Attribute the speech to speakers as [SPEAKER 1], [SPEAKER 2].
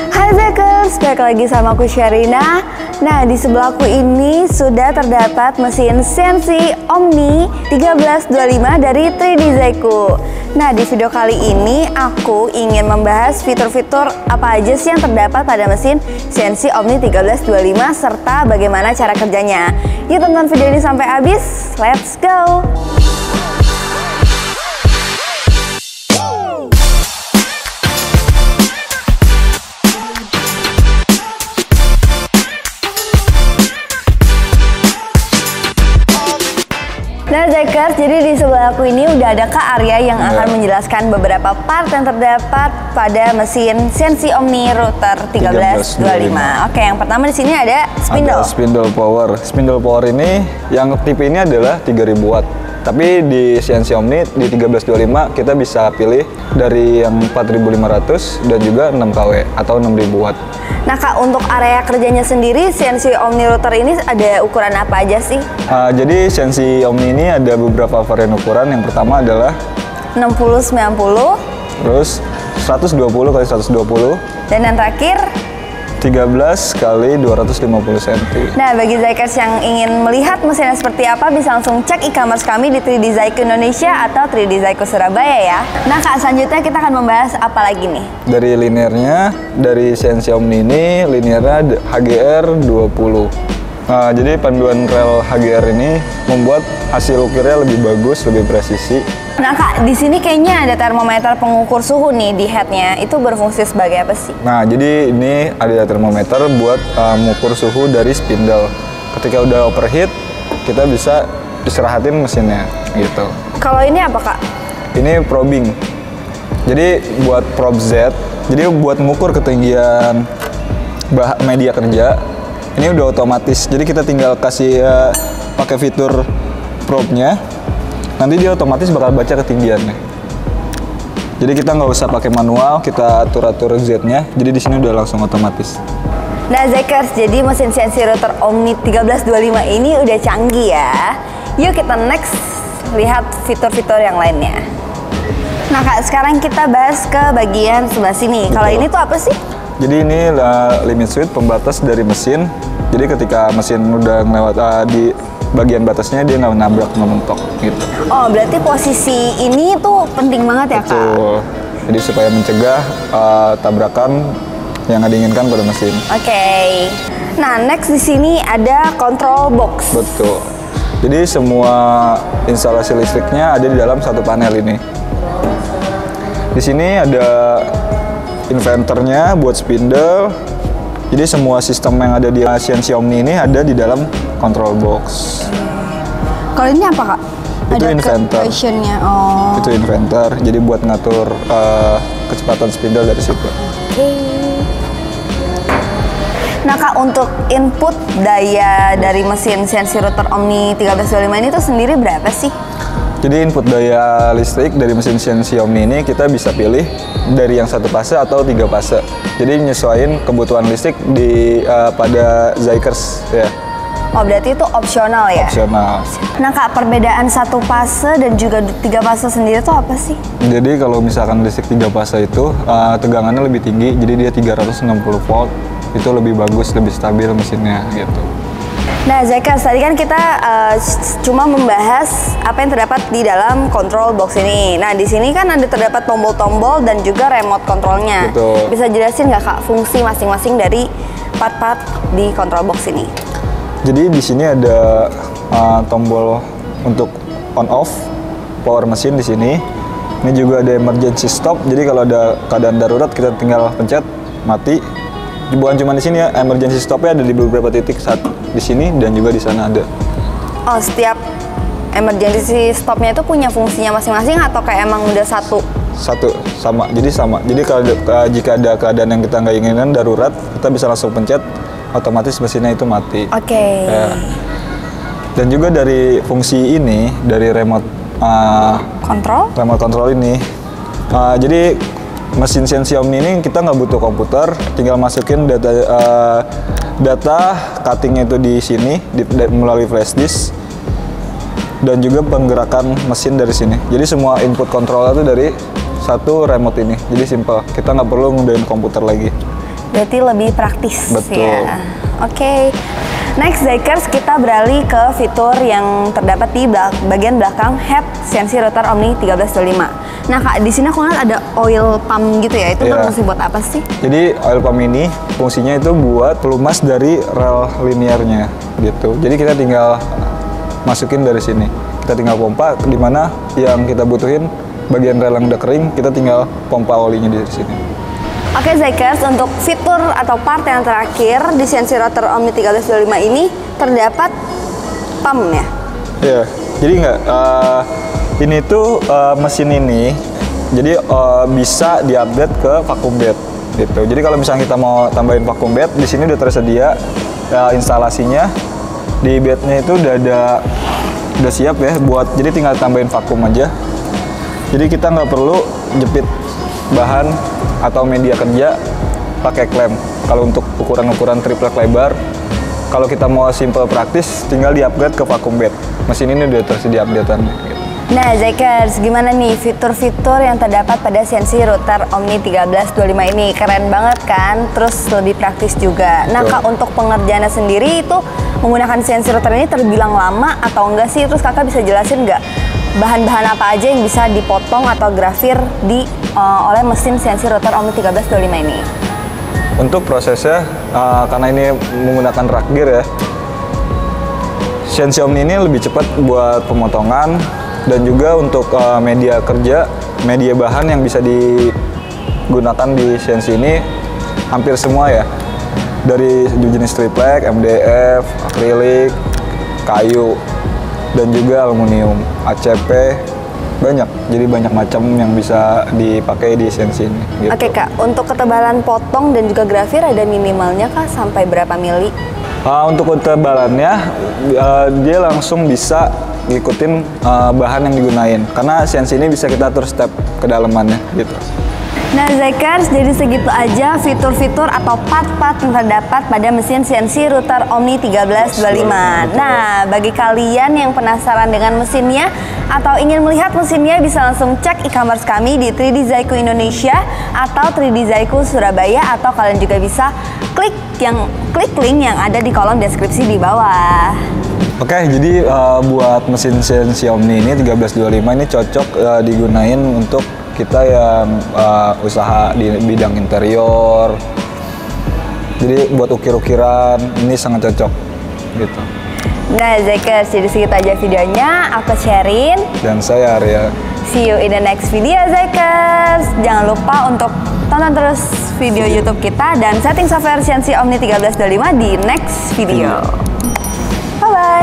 [SPEAKER 1] Hai Zakers, balik lagi sama aku Sherina. Nah, di sebelahku ini sudah terdapat mesin CNC Omni 1325 dari 3D Zyco. Nah, di video kali ini aku ingin membahas fitur-fitur apa aja sih yang terdapat pada mesin CNC Omni 1325 serta bagaimana cara kerjanya. Yuk tonton video ini sampai habis, let's go! Nah Zakers, jadi di sebelah aku ini udah ada Kak Arya yang akan menjelaskan beberapa part yang terdapat pada mesin CNC Omni Router 1325. Oke, yang pertama di sini ada spindle.
[SPEAKER 2] Ada spindle power. Spindle power ini yang tipe ini adalah 3000 watt. Tapi di CNC Omni di 1325 kita bisa pilih dari yang 4500 dan juga 6 kW atau 6000 watt.
[SPEAKER 1] Nah Kak, untuk area kerjanya sendiri CNC Omni Router ini ada ukuran apa aja sih?
[SPEAKER 2] Jadi CNC Omni ini ada beberapa varian ukuran. Yang pertama adalah
[SPEAKER 1] 60-90,
[SPEAKER 2] terus 120x120,
[SPEAKER 1] dan yang terakhir
[SPEAKER 2] 13x250 cm.
[SPEAKER 1] Nah, bagi Zykers yang ingin melihat mesinnya seperti apa, bisa langsung cek e-commerce kami di 3D Zyco Indonesia atau 3D Zyco Surabaya ya. Nah Kak, selanjutnya kita akan membahas apa lagi nih?
[SPEAKER 2] Dari linearnya, dari CNC Omni ini linearnya HGR 20. Jadi panduan rel HGR ini membuat hasil ukirnya lebih bagus, lebih presisi.
[SPEAKER 1] Nah Kak, di sini kayaknya ada termometer pengukur suhu nih di headnya. Itu berfungsi sebagai apa sih?
[SPEAKER 2] Nah, jadi ini ada termometer buat mengukur suhu dari spindle. Ketika udah overheat, kita bisa istirahatin mesinnya gitu.
[SPEAKER 1] Kalau ini apa Kak?
[SPEAKER 2] Ini probing. Jadi buat probe Z, jadi buat mengukur ketinggian media kerja. Ini udah otomatis, jadi kita tinggal kasih pakai fitur probe-nya, nanti dia otomatis bakal baca ketinggiannya. Jadi kita nggak usah pakai manual, kita atur Z-nya, jadi di sini udah langsung otomatis.
[SPEAKER 1] Nah Zakers, jadi mesin CNC router Omni 1325 ini udah canggih ya. Yuk kita next lihat fitur-fitur yang lainnya. Nah Kak, sekarang kita bahas ke bagian sebelah sini. Kalau ini tuh apa sih?
[SPEAKER 2] Jadi ini limit switch, pembatas dari mesin. Jadi ketika mesin udah ngelewat di bagian batasnya, dia nggak nabrak, nggak mentok gitu.
[SPEAKER 1] Oh, berarti posisi ini tuh penting banget ya Kak?
[SPEAKER 2] Betul. Jadi supaya mencegah tabrakan yang nggak diinginkan pada mesin.
[SPEAKER 1] Oke. Nah, next di sini ada control box.
[SPEAKER 2] Betul. Jadi semua instalasi listriknya ada di dalam satu panel ini. Di sini ada inverternya buat spindle. Jadi semua sistem yang ada di CNC Omni ini ada di dalam control box.
[SPEAKER 1] Kalau ini apa Kak?
[SPEAKER 2] Itu
[SPEAKER 1] ada
[SPEAKER 2] inverter.
[SPEAKER 1] Oh.
[SPEAKER 2] Itu inverter. Jadi buat ngatur kecepatan spindle dari situ.
[SPEAKER 1] Oke. Nah Kak, untuk input daya dari mesin CNC router Omni 1325 ini tuh sendiri berapa sih?
[SPEAKER 2] Jadi input daya listrik dari mesin CNC Omni ini kita bisa pilih dari yang 1 fase atau 3 fase. Jadi nyesuaiin kebutuhan listrik di pada Zykers ya.
[SPEAKER 1] Oh, berarti itu opsional ya?
[SPEAKER 2] Opsional.
[SPEAKER 1] Nah Kak, perbedaan 1 fase dan juga 3 fase sendiri itu apa sih?
[SPEAKER 2] Jadi kalau misalkan listrik 3 fase itu tegangannya lebih tinggi, jadi dia 360 volt. Itu lebih bagus, lebih stabil mesinnya gitu.
[SPEAKER 1] Nah Zakers, tadi kan kita cuma membahas apa yang terdapat di dalam control box ini. Nah di sini kan ada terdapat tombol-tombol dan juga remote controlnya.
[SPEAKER 2] Betul.
[SPEAKER 1] Bisa jelasin nggak Kak fungsi masing-masing dari part-part di control box ini?
[SPEAKER 2] Jadi di sini ada tombol untuk on off power mesin di sini. Ini juga ada emergency stop. Jadi kalau ada keadaan darurat kita tinggal pencet mati. Bukan cuma di sini ya, emergency stopnya ada di beberapa titik, saat di sini dan juga di sana ada.
[SPEAKER 1] Oh, setiap emergency stopnya itu punya fungsinya masing-masing atau kayak emang udah satu?
[SPEAKER 2] Satu, sama. Jadi sama. Jadi kalau jika ada keadaan yang kita nggak inginkan darurat, kita bisa langsung pencet, otomatis mesinnya itu mati.
[SPEAKER 1] Oke.
[SPEAKER 2] Ya. Dan juga dari fungsi ini, dari remote control ini, jadi mesin CNC Omni ini kita nggak butuh komputer, tinggal masukin data cuttingnya itu di sini melalui flash disk dan juga penggerakan mesin dari sini. Jadi semua input kontrol itu dari satu remote ini. Jadi simple, kita nggak perlu ngunduhin komputer lagi.
[SPEAKER 1] Berarti lebih praktis.
[SPEAKER 2] Betul.
[SPEAKER 1] Ya. Oke. Next Zikers, kita beralih ke fitur yang terdapat di bagian belakang head CNC router Omni 1325. Nah Kak, di sini aku lihat ada oil pump gitu ya. Itu berfungsi buat apa sih?
[SPEAKER 2] Jadi oil pump ini fungsinya itu buat pelumas dari rel linearnya gitu. Jadi kita tinggal masukin dari sini. Kita tinggal pompa, di mana yang kita butuhin bagian rel yang udah kering, kita tinggal pompa olinya di sini.
[SPEAKER 1] Oke Zikers, untuk fitur atau part yang terakhir di CNC router Omni 1325 ini terdapat pump ya?
[SPEAKER 2] Iya, jadi ini tuh mesin ini jadi bisa diupdate ke vacuum bed gitu. Jadi kalau misalnya kita mau tambahin vacuum bed, di sini udah tersedia instalasinya. Di bednya itu udah siap ya buat, jadi tinggal tambahin vacuum aja. Jadi kita nggak perlu jepit bahan atau media kerja pakai klem. Kalau untuk ukuran-ukuran triplek lebar, kalau kita mau simple praktis, tinggal di-upgrade ke vacuum bed. Mesin ini udah tersedia updatean. Gitu.
[SPEAKER 1] Nah Zikers, gimana nih fitur-fitur yang terdapat pada CNC router Omni 1325 ini? Keren banget kan? Terus lebih praktis juga. Nah Kak, untuk pengerjaannya sendiri itu menggunakan CNC router ini terbilang lama atau enggak sih? Terus Kakak bisa jelasin nggak bahan-bahan apa aja yang bisa dipotong atau grafir oleh mesin CNC router Omni 1325 ini?
[SPEAKER 2] Untuk prosesnya, karena ini menggunakan rack gear ya, CNC Omni ini lebih cepat buat pemotongan, dan juga untuk media kerja, media bahan yang bisa digunakan di CNC ini hampir semua ya, dari jenis triplek, MDF, akrilik, kayu, dan juga aluminium, ACP, banyak. Jadi banyak macam yang bisa dipakai di CNC ini. Gitu.
[SPEAKER 1] Oke Kak, untuk ketebalan potong dan juga grafir ada minimalnya Kak sampai berapa mili?
[SPEAKER 2] Untuk ketebalannya, dia langsung bisa ngikutin bahan yang digunain. Karena CNC ini bisa kita atur step kedalamannya gitu.
[SPEAKER 1] Nah Zikers, jadi segitu aja fitur-fitur atau part-part yang terdapat pada mesin CNC router Omni 1325. Nah, bagi kalian yang penasaran dengan mesinnya atau ingin melihat mesinnya, bisa langsung cek e-commerce kami di 3D Zaiku Indonesia atau 3D Zaiku Surabaya, atau kalian juga bisa klik link yang ada di kolom deskripsi di bawah.
[SPEAKER 2] Oke, jadi buat mesin CNC Omni ini 1325 ini cocok digunain untuk kita yang usaha di bidang interior. Jadi buat ukir-ukiran ini sangat cocok gitu.
[SPEAKER 1] Nah Zikers, jadi segitu aja videonya. Aku Sherin
[SPEAKER 2] dan saya Arya.
[SPEAKER 1] See you in the next video Zikers. Jangan lupa untuk tonton terus video YouTube kita dan setting software CNC Omni 1325 di next video. Bye bye.